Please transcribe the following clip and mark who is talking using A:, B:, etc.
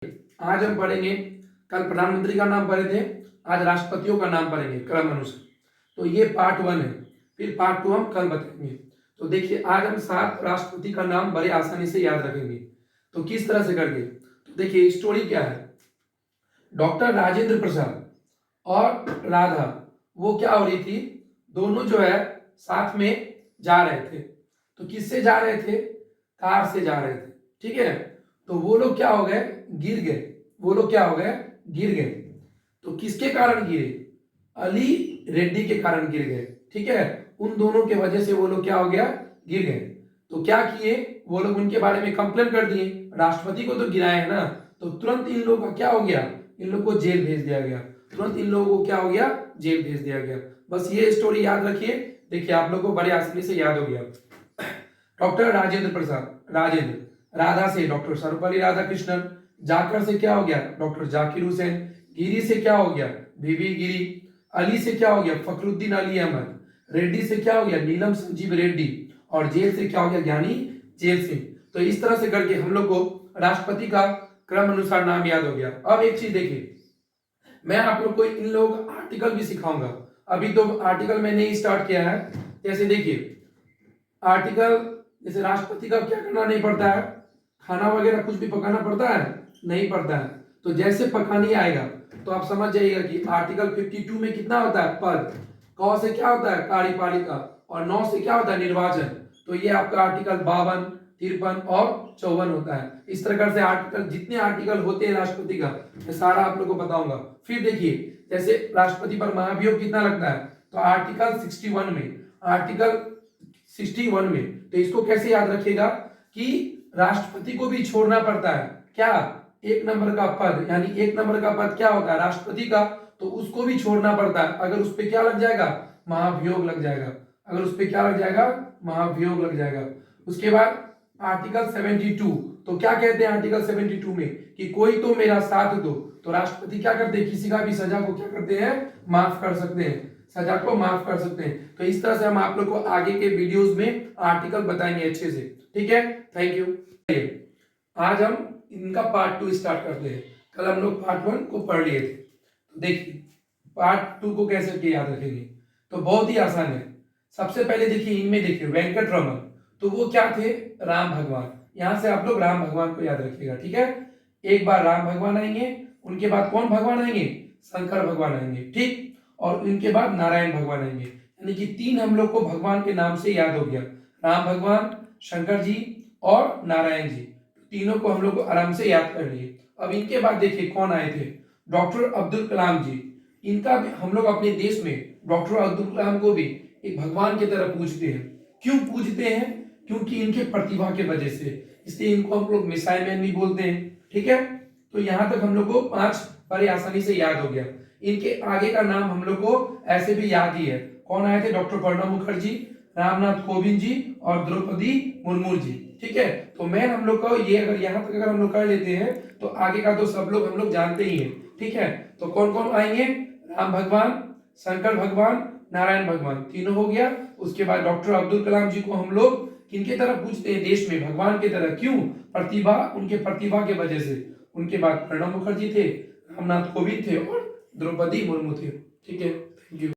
A: आज हम पढ़ेंगे, कल प्रधानमंत्री का नाम पढ़े थे, आज राष्ट्रपतियों का नाम पढ़ेंगे क्रम अनुसार। तो ये पार्ट 1 है, फिर पार्ट 2 हम कल बताएंगे। तो देखिए आज हम 7 राष्ट्रपति का नाम बड़े आसानी से याद रखेंगे। तो किस तरह से करके, तो देखिए स्टोरी क्या है। डॉक्टर राजेंद्र प्रसाद और राधा, वो क्या हो रही थी, दोनों जो है साथ में जा रहे थे। तो किससे जा रहे थे, कार से जा रहे थे, ठीक है। तो वो लोग क्या हो गए, गिर गए। वो लोग क्या हो गए, गिर गए। तो किसके कारण गिरे, अली रेड्डी के कारण गिर गए, ठीक है। उन दोनों के वजह से वो लोग क्या हो गया, गिर गए। तो क्या किए वो लोग, उनके बारे में कंप्लेन कर दिए, राष्ट्रपति को तो गिराए है ना। तो तुरंत इन लोगों का क्या हो गया, इन लोग को जेल भेज दिया गया। तुरंत इन लोगों को क्या हो गया, जेल भेज दिया गया। बस ये स्टोरी याद रखिए, देखिए आप लोग को बड़े आसानी से याद हो गया। डॉक्टर राजेंद्र प्रसाद, राजेंद्र, राधा से डॉक्टर सर्वपल्ली राधाकृष्णन, जाकर से क्या हो गया, डॉक्टर जाकिर हुसैन, गिरी से क्या हो गया, बीबी गिरी, अली से क्या हो गया, फखरुद्दीन अली अहमद, रेड्डी से क्या हो गया, नीलम संजीव रेड्डी, और जेल से क्या हो गया, ज्ञानी जेल सिंह। तो इस तरह से करके हम लोग को राष्ट्रपति का क्रम अनुसार नाम याद हो गया। अब एक चीज देखिए, मैं आप लोग को इन लोग आर्टिकल भी सिखाऊंगा। अभी तो आर्टिकल मैंने ही स्टार्ट किया है। जैसे देखिए आर्टिकल, जैसे राष्ट्रपति का क्या करना नहीं पड़ता है, खाना वगैरह कुछ भी पकाना पड़ता है, नहीं पड़ता है। तो जैसे पकाने आएगा तो आप समझ जाइएगा कि आर्टिकल 52 में कितना होता है, पद, क से क्या होता है, कार्यपालिका, और 9 से क्या होता है, निर्वाचन। तो ये आपका आर्टिकल 52, 53 और 54 होता है। इस प्रकार से आर्टिकल, जितने आर्टिकल होते हैं राष्ट्रपति का, मैं सारा आप लोग को बताऊंगा। फिर देखिए जैसे राष्ट्रपति पर महाभियोग कितना लगता है, तो आर्टिकल 61 में, आर्टिकल 61 में। तो इसको कैसे याद रखिएगा कि राष्ट्रपति को भी छोड़ना पड़ता है क्या, 1 नंबर का पद, यानी 1 नंबर का पद क्या होता है राष्ट्रपति का, तो उसको भी छोड़ना पड़ता है। अगर उस पर क्या लग जाएगा, महाभियोग लग जाएगा। अगर उस पर क्या लग जाएगा, महाभियोग लग जाएगा। उसके बाद आर्टिकल 72, तो क्या कहते हैं आर्टिकल 72 में, कि कोई तो मेरा साथ दो। तो राष्ट्रपति क्या करते हैं, किसी का भी सजा को क्या करते हैं, माफ कर सकते हैं, सजा को माफ कर सकते हैं। तो इस तरह से हम आप लोग को आगे के वीडियोस में आर्टिकल बताएंगे अच्छे से, ठीक है। Thank you. आज हम इनका पार्ट 2 स्टार्ट करते हैं। कल हम लोग पार्ट 1 को पढ़ लिए थे। तो देखिए पार्ट 2 को कैसे याद रखेंगे, तो बहुत ही आसान है। सबसे पहले देखिए इनमें देखिए वेंकट रमन, तो वो क्या थे, राम भगवान। यहां से आप लोग राम भगवान को याद रखिएगा, ठीक है। एक बार राम भगवान आएंगे, उनके बाद कौन भगवान आएंगे, शंकर भगवान आएंगे, ठीक। और उनके बाद नारायण भगवान आएंगे। यानी कि 3 हम लोग को भगवान के नाम से याद हो गया, राम भगवान, शंकर जी और नारायण जी। तीनों को हम लोग को आराम से याद कर लिए। अब इनके बाद देखिए कौन आए थे, डॉक्टर अब्दुल कलाम जी। इनका भी हम लोग अपने देश में डॉक्टर अब्दुल कलाम को भी एक भगवान की तरह पूजते हैं। क्यों पूजते हैं, क्योंकि इनके प्रतिभा के वजह से, इसलिए इनको हम लोग मिसाइल मैन भी बोलते हैं, ठीक है। तो यहां तक हम लोग को 5 बड़े आसानी से याद हो गया। इनके आगे का नाम हम लोग को ऐसे भी याद ही है। कौन आए थे, डॉक्टर प्रणब मुखर्जी, रामनाथ कोविंद जी और द्रौपदी मुर्मू जी, ठीक है। तो मैन हम लोग को ये, अगर यहाँ तक अगर हम लोग कर लेते हैं तो आगे का तो सब लोग हम लोग जानते ही हैं, ठीक है। तो कौन कौन आएंगे, राम भगवान, शंकर भगवान, नारायण भगवान, तीनों हो गया। उसके बाद डॉक्टर अब्दुल कलाम जी को हम लोग किनके तरह पूछते हैं, देश में भगवान की तरह। क्यों, प्रतिभा, उनके प्रतिभा के वजह से। उनके बाद प्रणब मुखर्जी थे, रामनाथ कोविंद थे और द्रौपदी मुर्मू थे, ठीक है। Thank you.